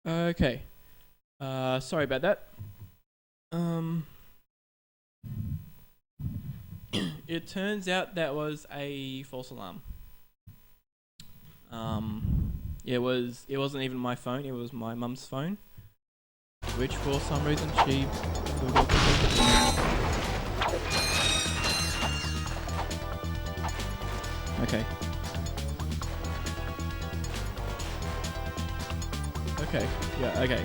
Okay. Sorry about that. It turns out that was a false alarm. It wasn't even my phone, it was my mum's phone, which for some reason she forgot to take it. Okay. Okay. Yeah, okay.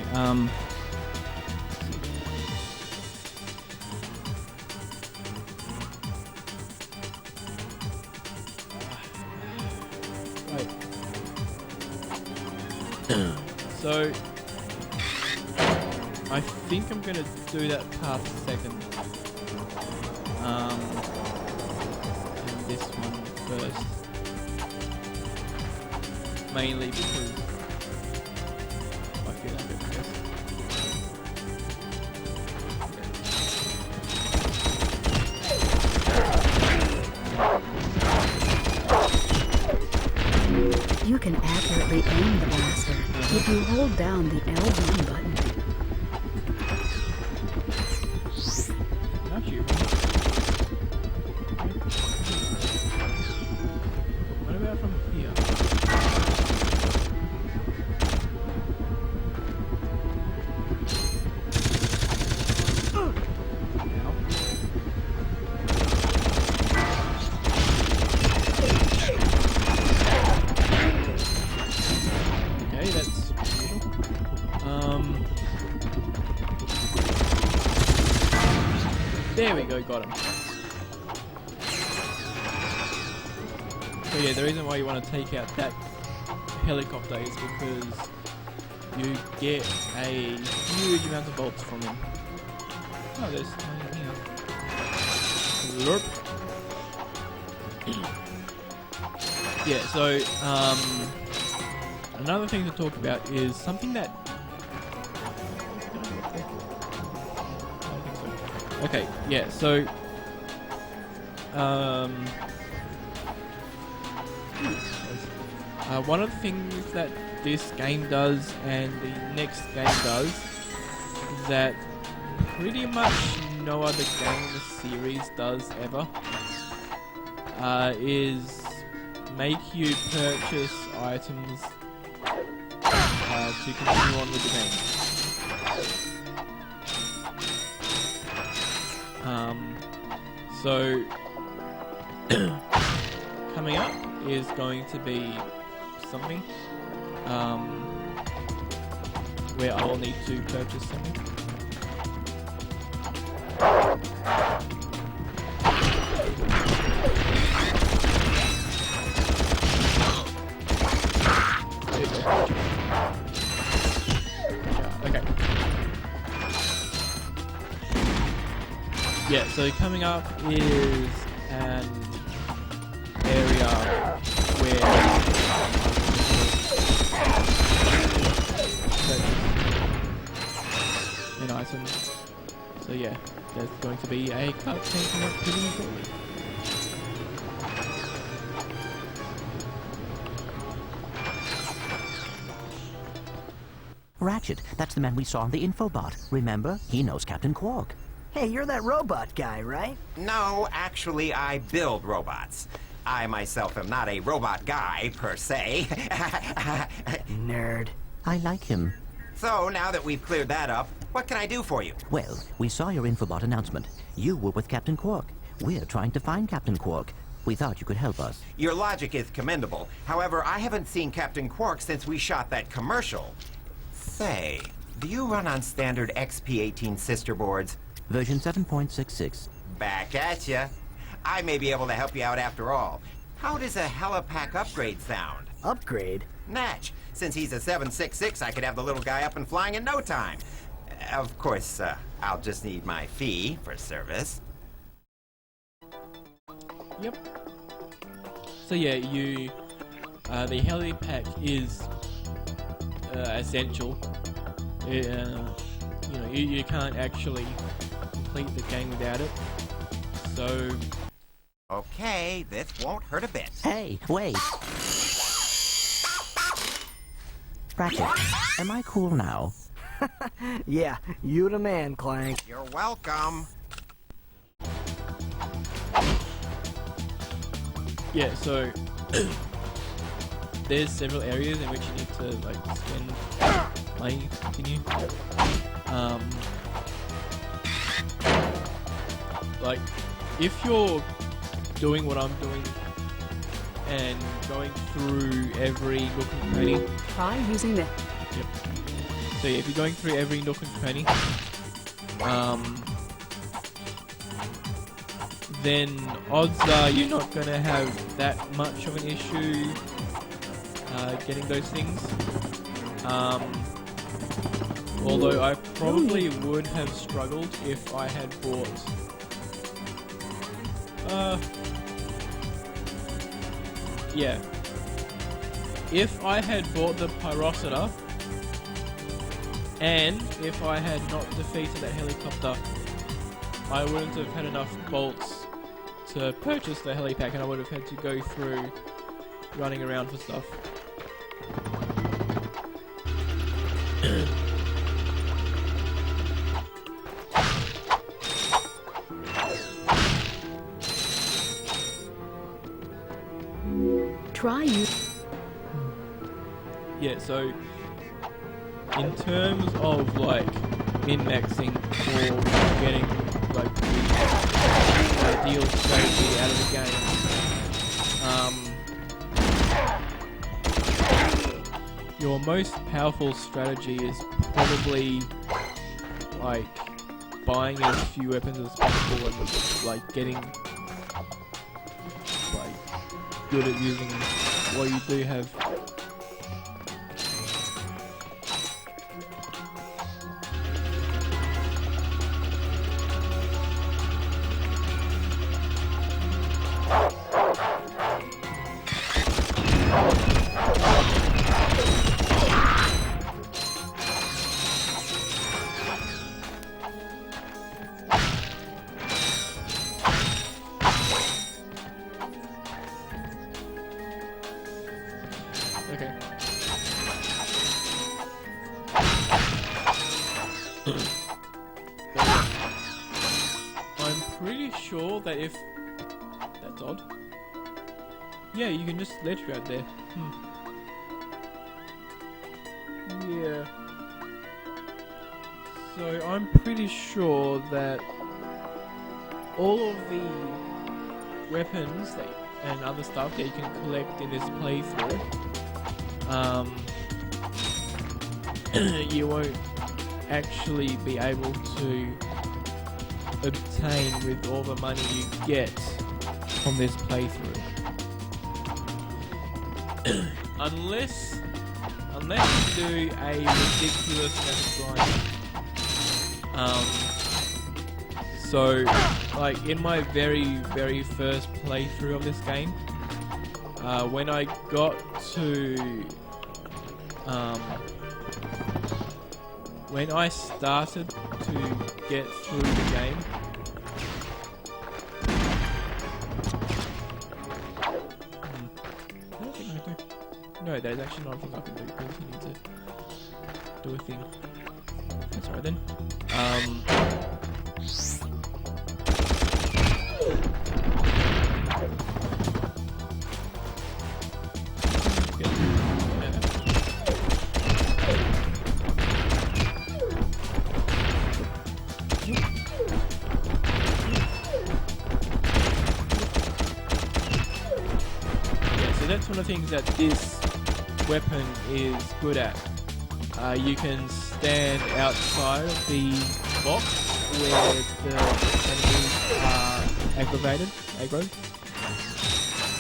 Right. So I think I'm gonna do that path second. And this one first. Mainly because I feel like it's best. You can accurately aim the blaster if you hold down the L1 button. Not you. What about from here? Okay, that's usual. There we go, got him. So yeah, the reason why you want to take out that helicopter is because you get a huge amount of bolts from him. Oh, there's nothing here. Lurp. Yeah, so another thing to talk about is something that okay, yeah, so one of the things that this game does and the next game does is that pretty much no other game in the series does ever is make you purchase items to continue on with the game. So coming up is going to be something where I will need to purchase something. Okay. Yeah, so coming up is an area where an item. So yeah, there's going to be a cutscene coming up pretty shortly. Ratchet, that's the man we saw on the infobot. Remember? He knows Captain Quark. Hey, you're that robot guy, right? No, actually, I build robots. I myself am not a robot guy, per se. Nerd. I like him. So, now that we've cleared that up, what can I do for you? Well, we saw your infobot announcement. You were with Captain Quark. We're trying to find Captain Quark. We thought you could help us. Your logic is commendable. However, I haven't seen Captain Quark since we shot that commercial. Say, do you run on standard XP18 sister boards? Version 7.66. Back at ya. I may be able to help you out after all. How does a helipack upgrade sound? Upgrade? Natch. Since he's a 766, I could have the little guy up and flying in no time. Of course, I'll just need my fee for service. Yep. So yeah, the helipack is essential. You can't actually complete the game without it. So Okay, this won't hurt a bit. Hey, wait. Ratchet, am I cool now? Yeah, you the man, Clank. You're welcome. Yeah, so there's several areas in which you need to like spend money to continue. Like if you're doing what I'm doing and going through every nook and cranny. Try using the Yep. So yeah, if you're going through every nook and cranny, then odds are you're not going to have that much of an issue getting those things. Although I probably would have struggled if I had bought yeah. If I had bought the Pyrocida, and if I had not defeated that helicopter, I wouldn't have had enough bolts to purchase the helipack, and I would have had to go through running around for stuff. try you. Yeah, so in terms of like min-maxing or getting like the ideal strategy out of the game, your most powerful strategy is probably like buying as few weapons as possible and like getting like good at using what you do have. Okay. I'm pretty sure that if... That's odd. Yeah, you can just ledge grab there. Yeah. So I'm pretty sure that all of the weapons that, and other stuff that you can collect in this playthrough, you won't actually be able to obtain with all the money you get from this playthrough. unless you do a ridiculous amount of grinding. So, like in my very first playthrough of this game, when I got to when I started to get through the game, I don't think I do. No, there's actually not a thing I can do because you need to do a thing. That's right then. So that's one of the things that this weapon is good at. You can stand outside of the box where the enemies are aggravated,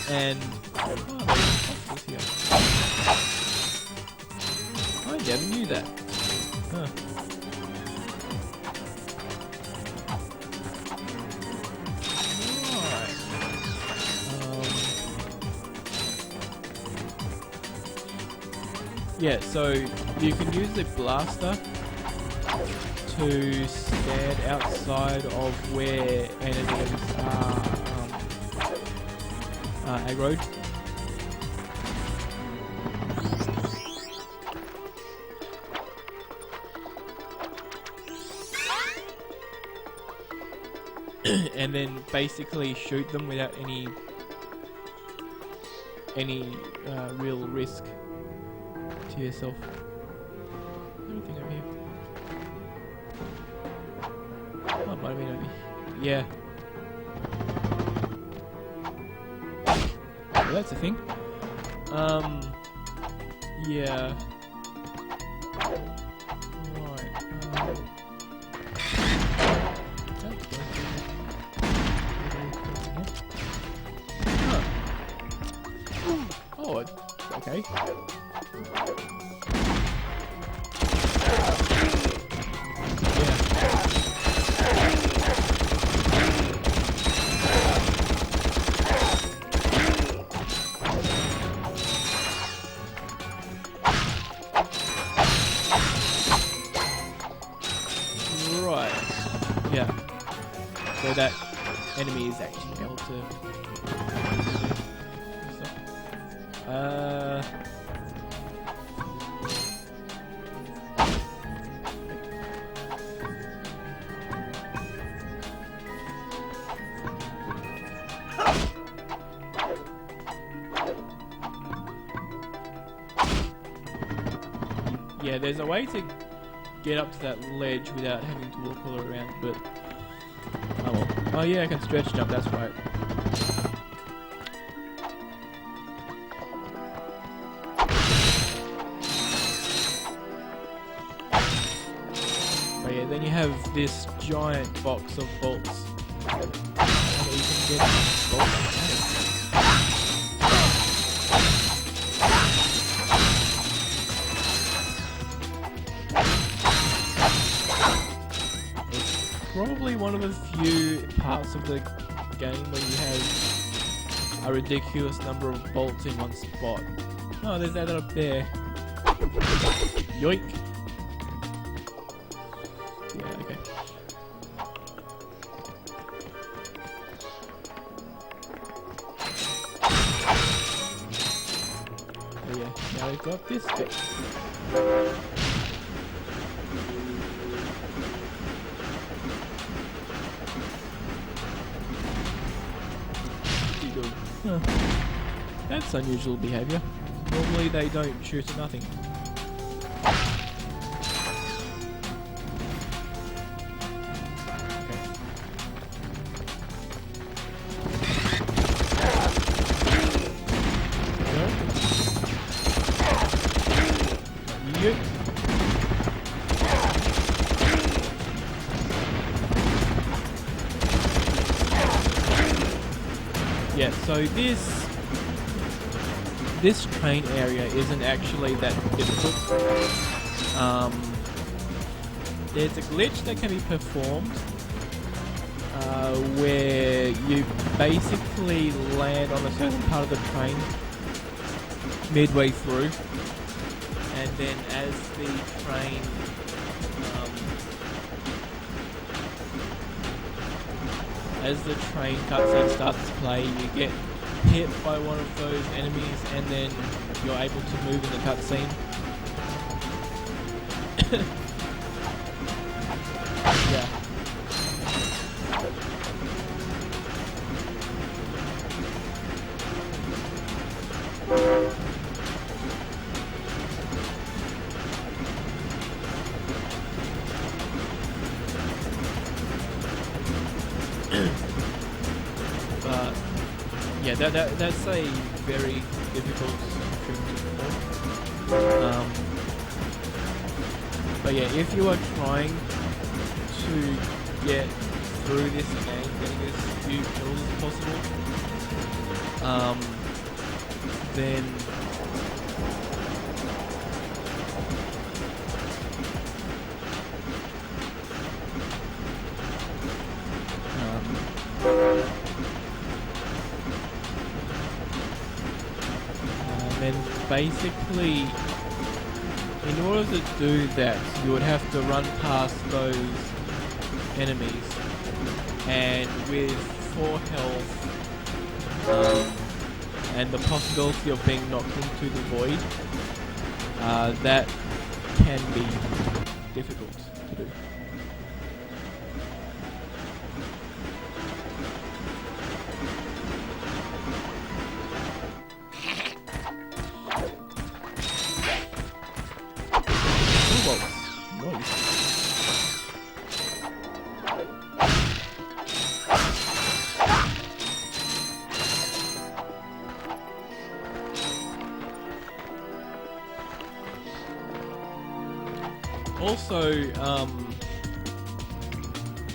and I never knew that. Huh. Yeah, so you can use the blaster to stand outside of where enemies are aggroed. and then basically shoot them without any real risk to yourself. Anything over here? Oh, it might have been over here. Yeah. Well, that's a thing. Yeah. Right. Oh, okay. Yeah. So that enemy is actually able to. Yeah, there's a way to get up to that ledge without having to walk all around, but oh well. Oh yeah, I can stretch jump, that's right. But yeah, then you have this giant box of bolts. And you can get bolts. Probably one of the few parts of the game where you have a ridiculous number of bolts in one spot. Oh, there's that up there. Yoink! Yeah, okay. Oh yeah, now we've got this bit. Huh. That's unusual behaviour. Normally they don't shoot at nothing. Okay. Yeah, so this train area isn't actually that difficult. There's a glitch that can be performed where you basically land on a certain part of the train midway through, and then as the train cutscene starts to play, you get hit by one of those enemies, and then you're able to move in the cutscene. Yeah. But yeah, that's a very difficult thing to perform. But yeah, if you are trying to get through this game, getting as few kills as possible, then basically, in order to do that, you would have to run past those enemies, and with 4 health, and the possibility of being knocked into the void, that can be difficult to do. also,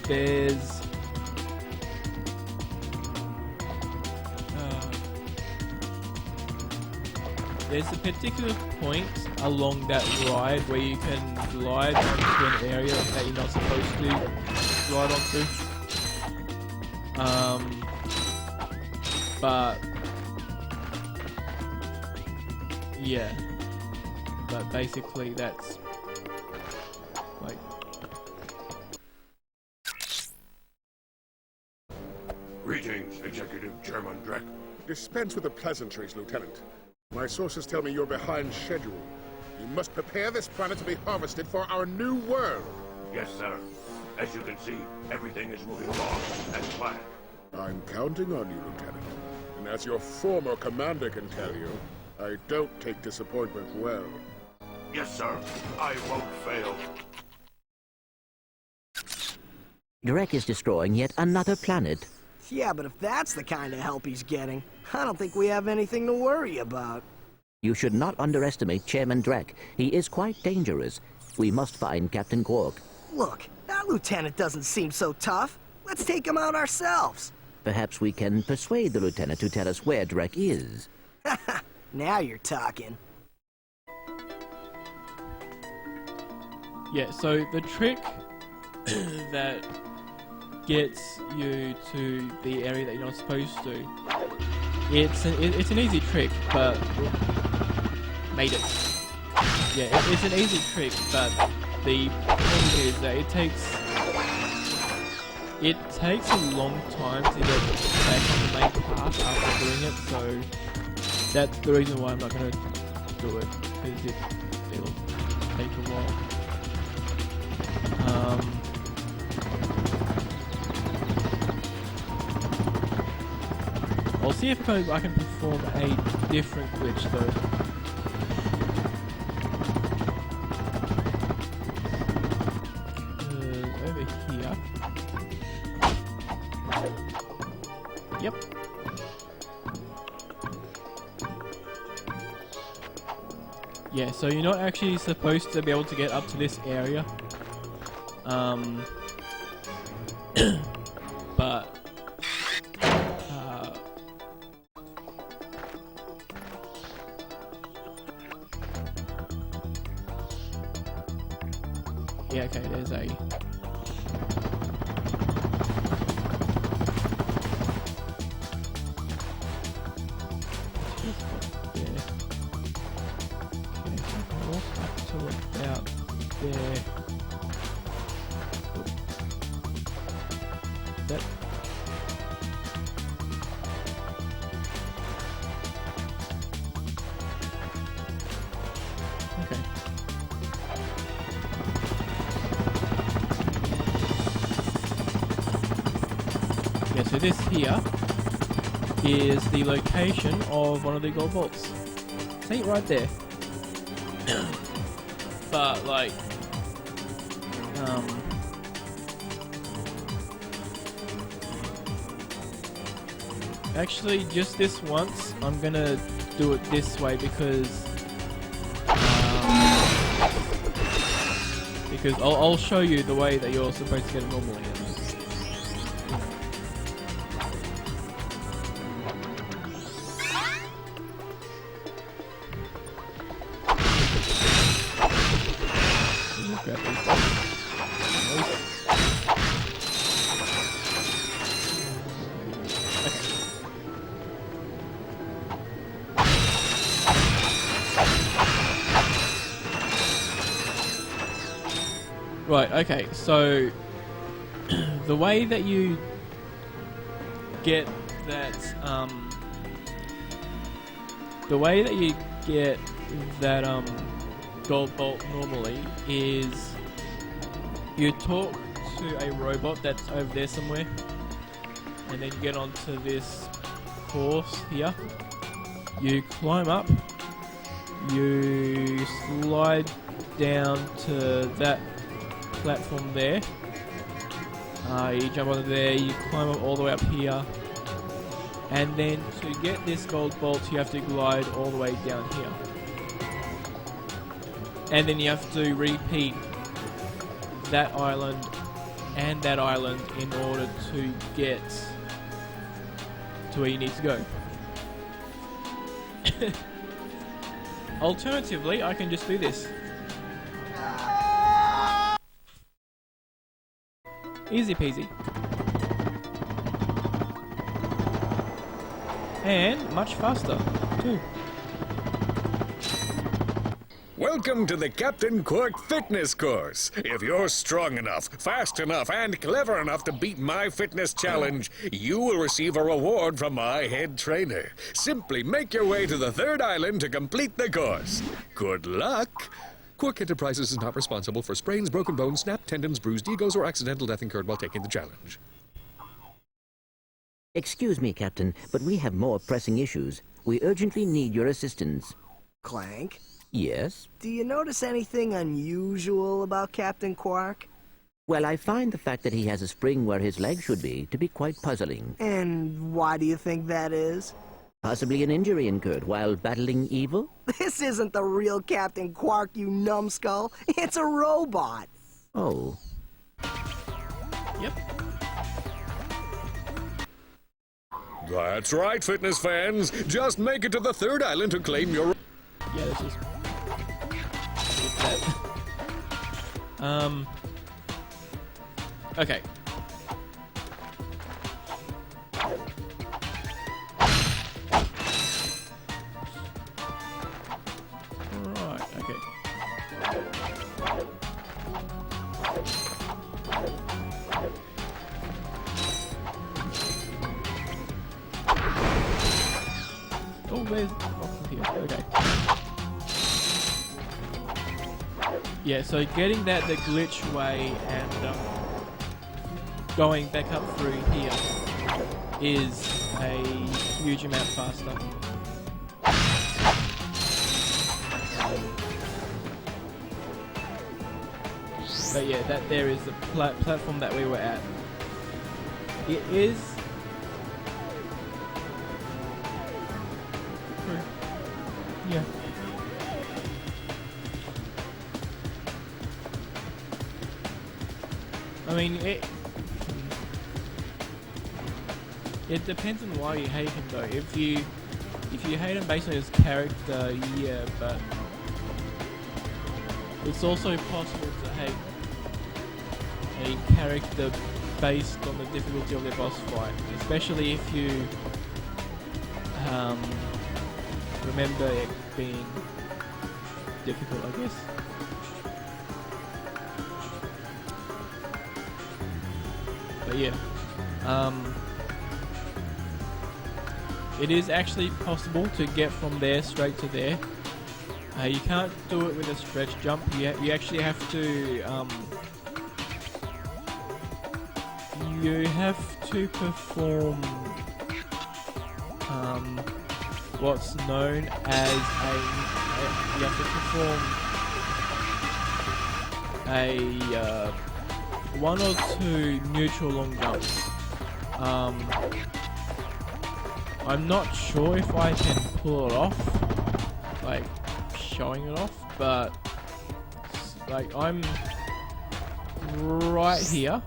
there's a particular point along that ride where you can glide onto an area that you're not supposed to glide onto. But yeah, but basically that's like. Greetings, Executive Chairman Drek. Dispense with the pleasantries, Lieutenant. My sources tell me you're behind schedule. You must prepare this planet to be harvested for our new world. Yes, sir. As you can see, everything is moving along as planned. I'm counting on you, Lieutenant. And as your former commander can tell you, I don't take disappointment well. Yes, sir. I won't fail. Drek is destroying yet another planet. Yeah, but if that's the kind of help he's getting, I don't think we have anything to worry about. You should not underestimate Chairman Drek. He is quite dangerous. We must find Captain Quark. Look, that lieutenant doesn't seem so tough. Let's take him out ourselves. Perhaps we can persuade the lieutenant to tell us where Drek is. Now you're talking. Yeah, so the trick that gets you to the area that you're not supposed to, it's an easy trick, but made it. Yeah, it's an easy trick, but the problem is that it takes a long time to get back on the main path after doing it, so that's the reason why I'm not going to do it, because it'll take a while. I'll see if I can perform a different glitch though. Over here. Yep. Yeah, so you're not actually supposed to be able to get up to this area. But yeah, okay, there's a there. That. Okay. Yeah, so this here is the location of one of the gold vaults. See, right there. But like, actually, just this once, I'm gonna do it this way because I'll show you the way that you're supposed to get it normally. Grab these boxes. Right, okay, so the way that you get that gold bolt normally is you talk to a robot that's over there somewhere, and then you get onto this course here. You climb up, you slide down to that platform there. You jump onto there, you climb up all the way up here, and then to get this gold bolt you have to glide all the way down here. And then you have to repeat that island and that island in order to get to where you need to go. Alternatively, I can just do this. Easy peasy. And much faster, too. Welcome to the Captain Quirk Fitness Course. If you're strong enough, fast enough, and clever enough to beat my fitness challenge, you will receive a reward from my head trainer. Simply make your way to the third island to complete the course. Good luck! Quirk Enterprises is not responsible for sprains, broken bones, snapped tendons, bruised egos, or accidental death incurred while taking the challenge. Excuse me, Captain, but we have more pressing issues. We urgently need your assistance. Clank, Yes? do you notice anything unusual about Captain Quark? Well, I find the fact that he has a spring where his leg should be to be quite puzzling. And why do you think that is? Possibly an injury incurred while battling evil? This isn't the real Captain Quark, you numbskull. It's a robot. Oh. Yep. That's right, fitness fans. Just make it to the third island to claim your... Yeah, let's just skip that. Okay. Right, okay. Oh, there's boxes here. Okay. Yeah, so getting that the glitch way and going back up through here is a huge amount faster. But yeah, that there is the platform that we were at. It is... Yeah. I mean, it depends on why you hate him though. If you hate him based on his character, yeah, but it's also possible to hate a character based on the difficulty of their boss fight, especially if you remember it being difficult, I guess. But yeah, it is actually possible to get from there straight to there. You can't do it with a stretch jump. You actually have to perform what's known as you have to perform a 1 or 2 neutral long jumps. I'm not sure if I can pull it off, like showing it off, but like I'm right here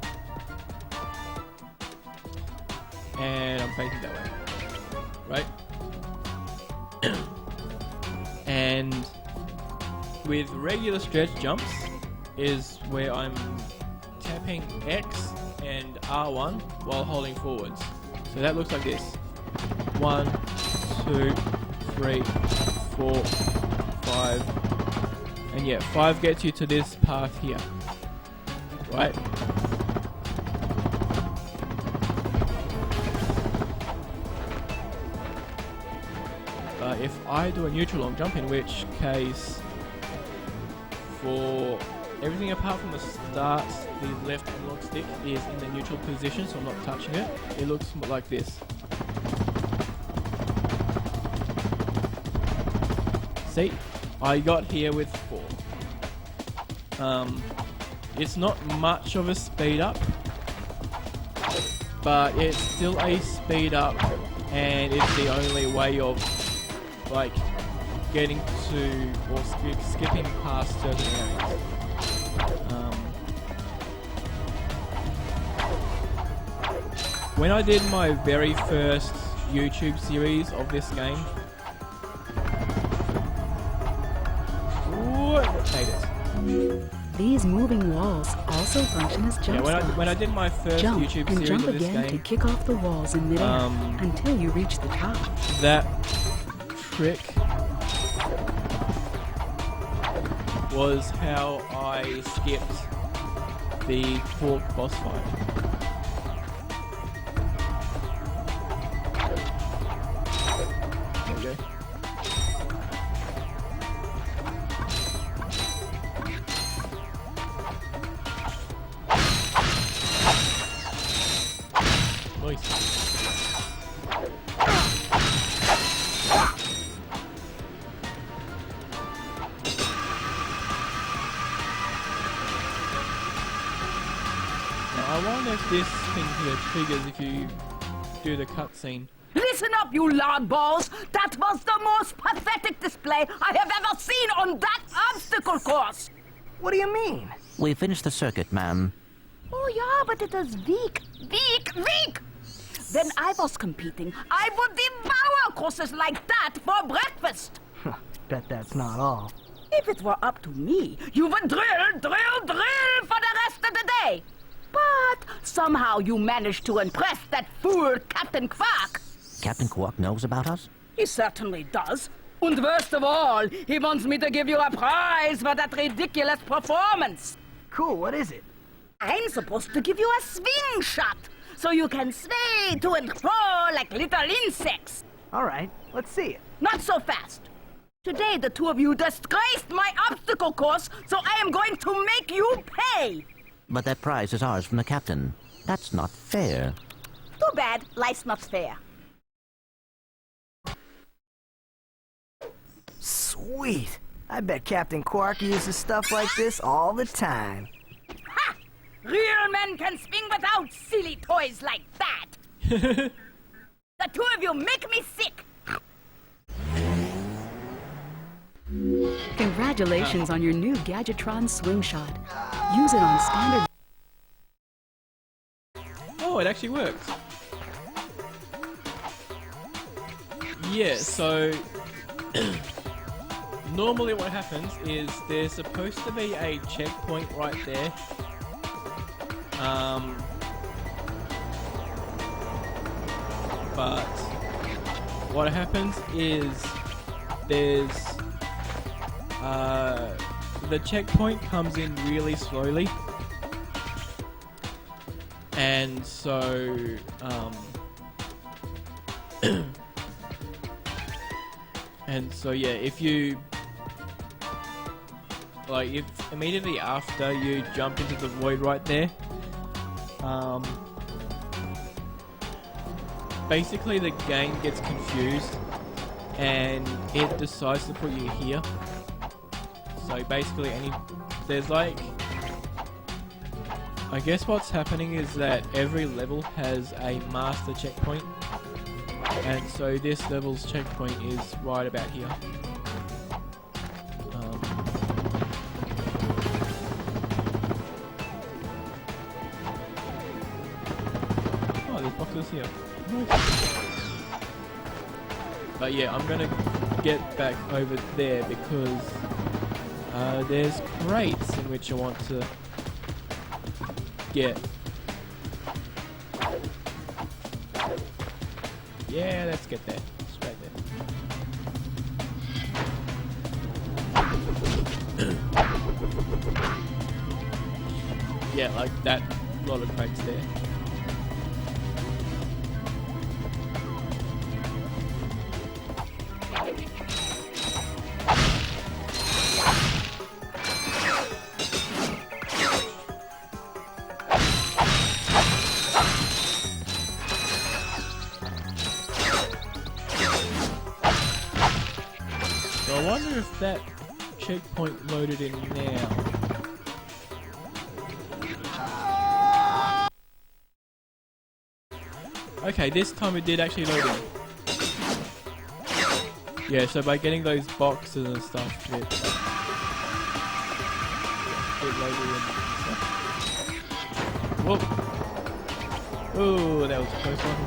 and I'm facing that way, right? And with regular stretch jumps is where I'm tapping X and R1 while holding forwards. So that looks like this. 1, 2, 3, 4, 5. And yeah, 5 gets you to this path here. Right? But if I do a neutral long jump, in which case for everything apart from the start, the left analog stick is in the neutral position, so I'm not touching it. It looks like this. See? I got here with 4. It's not much of a speed up, but it's still a speed up, and it's the only way of like getting to or skipping past certain areas. when I did my very first YouTube series of this game, made it. These moving walls also function as jump spots. When I did my first Jump YouTube and series jump of this again to game, kick off the walls in midair until you reach the top. that trick was how I skipped the Quark boss fight. There we go. Nice. Now, I wonder if this thing here triggers if you do the cutscene. Listen up, you loudballs! That was the most pathetic display I have ever seen on that obstacle course! What do you mean? We finished the circuit, ma'am. Oh yeah, but it is weak. When I was competing, I would devour courses like that for breakfast. Bet that's not all. If it were up to me, you would drill for the rest of the day. But somehow you managed to impress that fool Captain Quark. Captain Quark knows about us? He certainly does. And worst of all, he wants me to give you a prize for that ridiculous performance. Cool, what is it? I'm supposed to give you a swing shot, so you can sway to and fro like little insects. All right, let's see it. Not so fast. Today, the two of you disgraced my obstacle course, so I am going to make you pay. But that prize is ours from the captain. That's not fair. Too bad, life's not fair. Sweet. I bet Captain Quark uses stuff like this all the time. Ha! Real men can swing without silly toys like that. The two of you make me sick. Congratulations on your new Gadgetron swing shot. Use it on standard. Oh, it actually works. Yeah, so normally what happens is there's supposed to be a checkpoint right there. But what happens is there's the checkpoint comes in really slowly, and so yeah, if you if immediately after you jump into the void right there, basically the game gets confused and it decides to put you here. So basically there's like, I guess what's happening is that every level has a master checkpoint, and so this level's checkpoint is right about here. Oh, there's boxes here. Nice. But yeah, I'm gonna get back over there because there's crates in which I want to get. Yeah, let's get there. Straight there. Yeah, like that lot of crates there. So I wonder if that checkpoint loaded in now. Okay, this time it did actually load in. Yeah, so by getting those boxes and stuff, it loaded in and stuff. Whoa! Oh, that was a close one.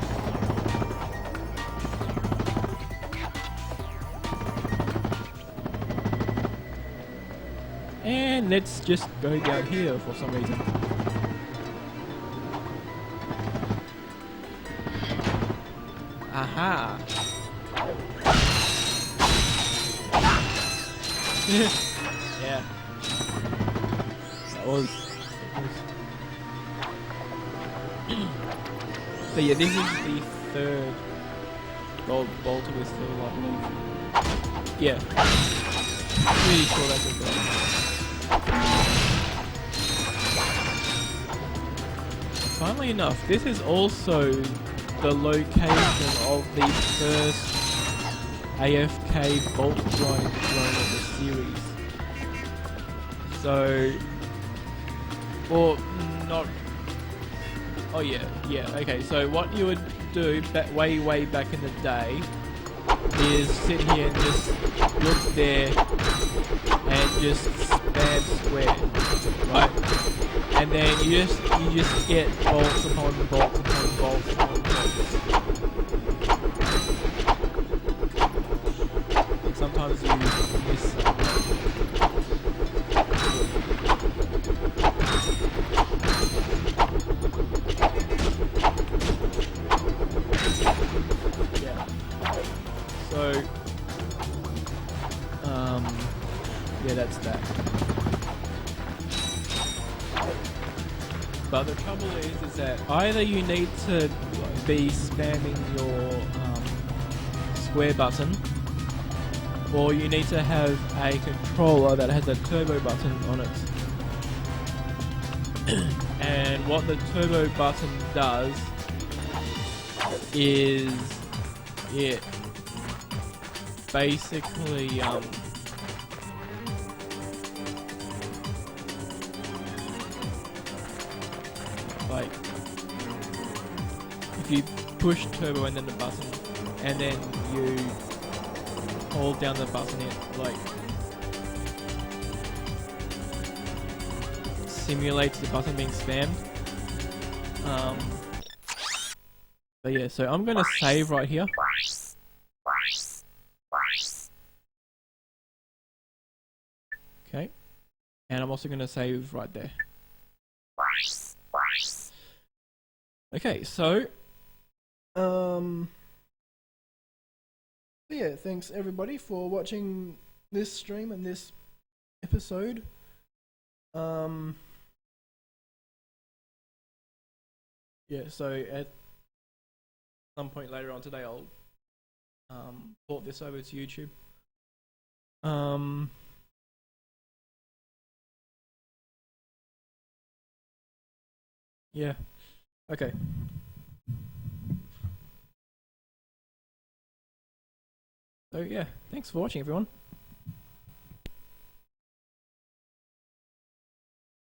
And let's just go down here for some reason. Aha! Yeah. That was. So yeah, this is the third gold bolter with still, I believe. Yeah. Really sure that's a gold. Funnily enough, this is also the location of the first AFK bolt drone of the series. So, or not. Oh yeah, okay, so what you would do way back in the day is sit here and just look there and just spam square, right? And then you just get bolts upon bolts upon bolts upon bolts. And sometimes you miss some. Yeah, that's that. But the trouble is that either you need to be spamming your square button, or you need to have a controller that has a turbo button on it. And what the turbo button does is it basically like if you push turbo and then the button and then you hold down the button, it like simulates the button being spammed. But yeah, so I'm gonna save right here. Okay, and I'm also gonna save right there. Okay, so yeah, thanks everybody for watching this stream and this episode. Yeah, so at some point later on today I'll port this over to YouTube. Yeah. Okay. So yeah, thanks for watching everyone.